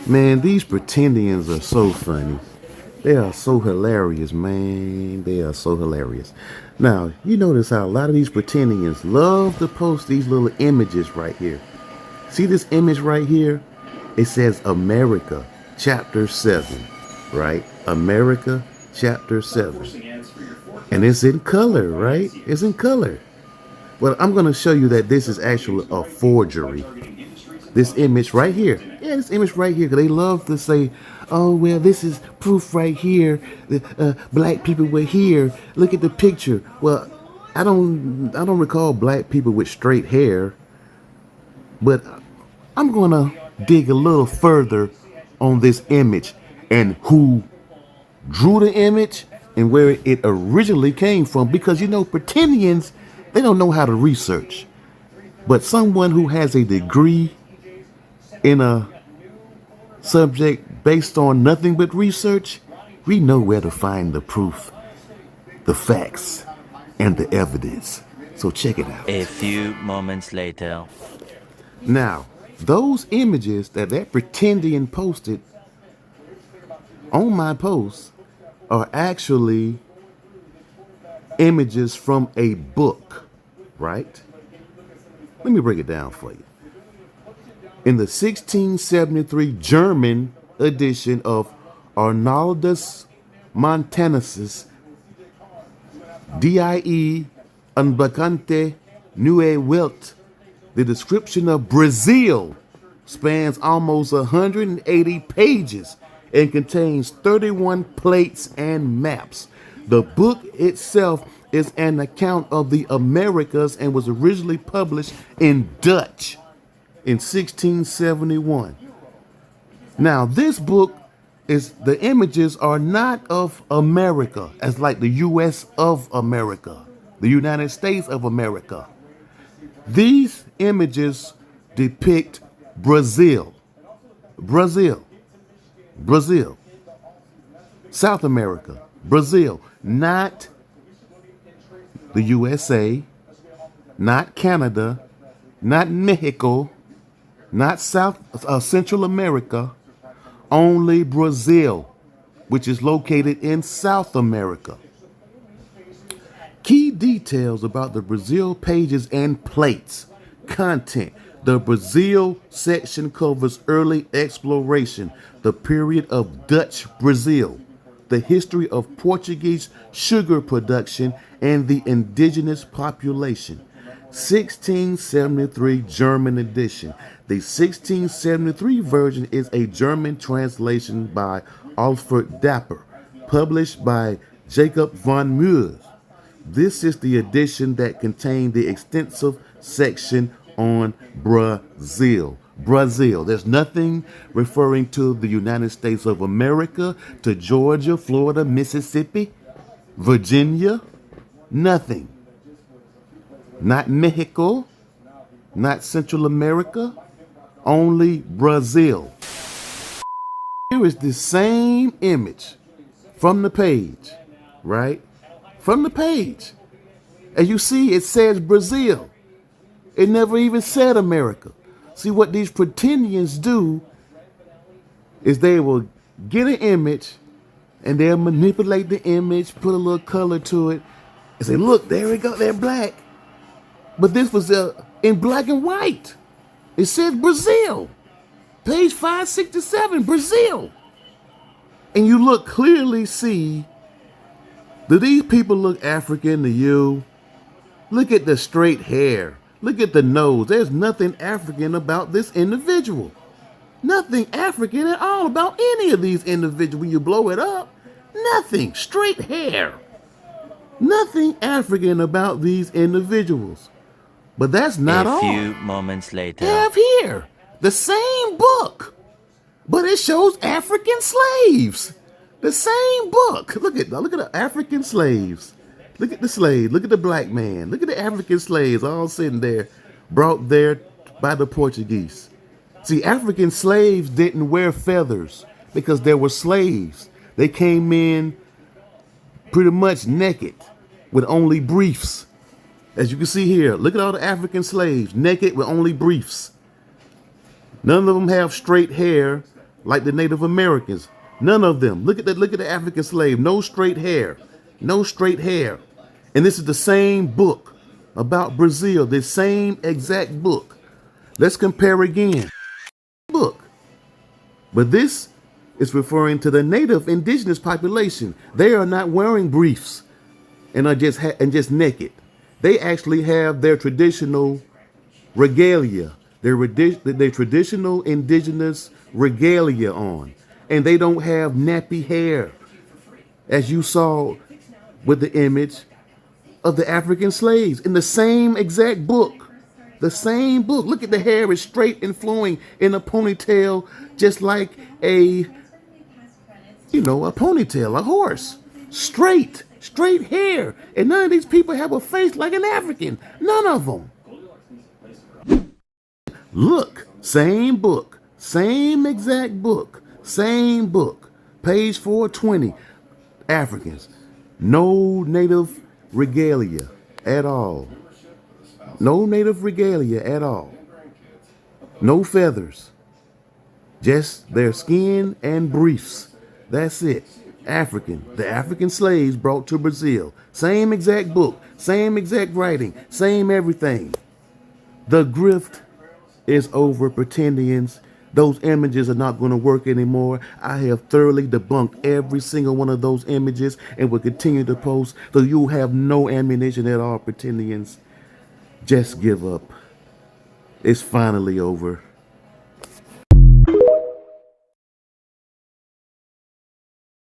Man, these pretendians are so funny. They are so hilarious, man. They are so hilarious. Now, you notice how a lot of these pretendians love to post these little images right here. See this image right here? It says America, chapter 7, right? America, chapter 7. And it's in color, right? It's in color. Well, I'm going to show you that this is actually a forgery. This image right here. Yeah, this image right here. Because they love to say, oh, well, this is proof right here. Black people were here. Look at the picture. Well, I don't recall black people with straight hair. But I'm going to dig a little further on this image and who drew the image and where it originally came from. Because, you know, pretendians, they don't know how to research. But someone who has a degree in a subject based on nothing but research, we know where to find the proof, the facts, and the evidence. So check it out. A few moments later. Now, those images that pretendian posted on my post are actually images from a book, right? Let me break it down for you. In the 1673 German edition of Arnoldus Montanus Die Unbekannte Neue Welt, the description of Brazil spans almost 180 pages and contains 31 plates and maps. The book itself is an account of the Americas and was originally published in Dutch in 1671. Now, this book the images are not of America, as like the U.S. of America, the United States of America. These images depict Brazil, South America, Brazil, not the USA, not Canada, not Mexico, not Central America, only Brazil, which is located in South America. Key details about the Brazil pages and plates. Content. The Brazil section covers early exploration, the period of Dutch Brazil, the history of Portuguese sugar production, and the indigenous population. 1673 German edition. The 1673 version is a German translation by Alfred Dapper, published by Jacob von Muir. This is the edition that contained the extensive section on Brazil. There's nothing referring to the United States of America, to Georgia, Florida, Mississippi, Virginia, nothing. Not Mexico, not Central America, only Brazil. Here is the same image from the page, right? From the page. As you see, it says Brazil. It never even said America. See, what these pretendians do is they will get an image and they'll manipulate the image, put a little color to it, and say, look, there we go, they're black. But this was in black and white. It says Brazil. Page 567, Brazil. And you look clearly see, do these people look African to you? Look at the straight hair. Look at the nose. There's nothing African about this individual. Nothing African at all about any of these individuals. When you blow it up, nothing. Straight hair. Nothing African about these individuals. But that's not all. A few moments later. Have here the same book, but it shows African slaves. The same book. Look at the African slaves. Look at the slave. Look at the black man. Look at the African slaves all sitting there, brought there by the Portuguese. See, African slaves didn't wear feathers because they were slaves. They came in pretty much naked with only briefs. As you can see here, look at all the African slaves naked with only briefs. None of them have straight hair like the Native Americans. None of them. Look at the African slave. No straight hair. No straight hair. And this is the same book about Brazil. The same exact book. Let's compare again. Book. But this is referring to the native indigenous population. They are not wearing briefs and are just naked. They actually have their traditional regalia, their traditional indigenous regalia on. And they don't have nappy hair, as you saw with the image of the African slaves in the same exact book. The same book. Look at the hair is straight and flowing in a ponytail, just like a ponytail, a horse. Straight hair. And none of these people have a face like an African. None of them. Look, same book, same exact book, same book. Page 420, Africans. No native regalia at all. No native regalia at all. No feathers. Just their skin and briefs. That's it. African. The African slaves brought to Brazil. Same exact book. Same exact writing. Same everything. The grift is over, pretendians. Those images are not going to work anymore. I have thoroughly debunked every single one of those images and will continue to post, so you have no ammunition at all, pretendians. Just give up. It's finally over.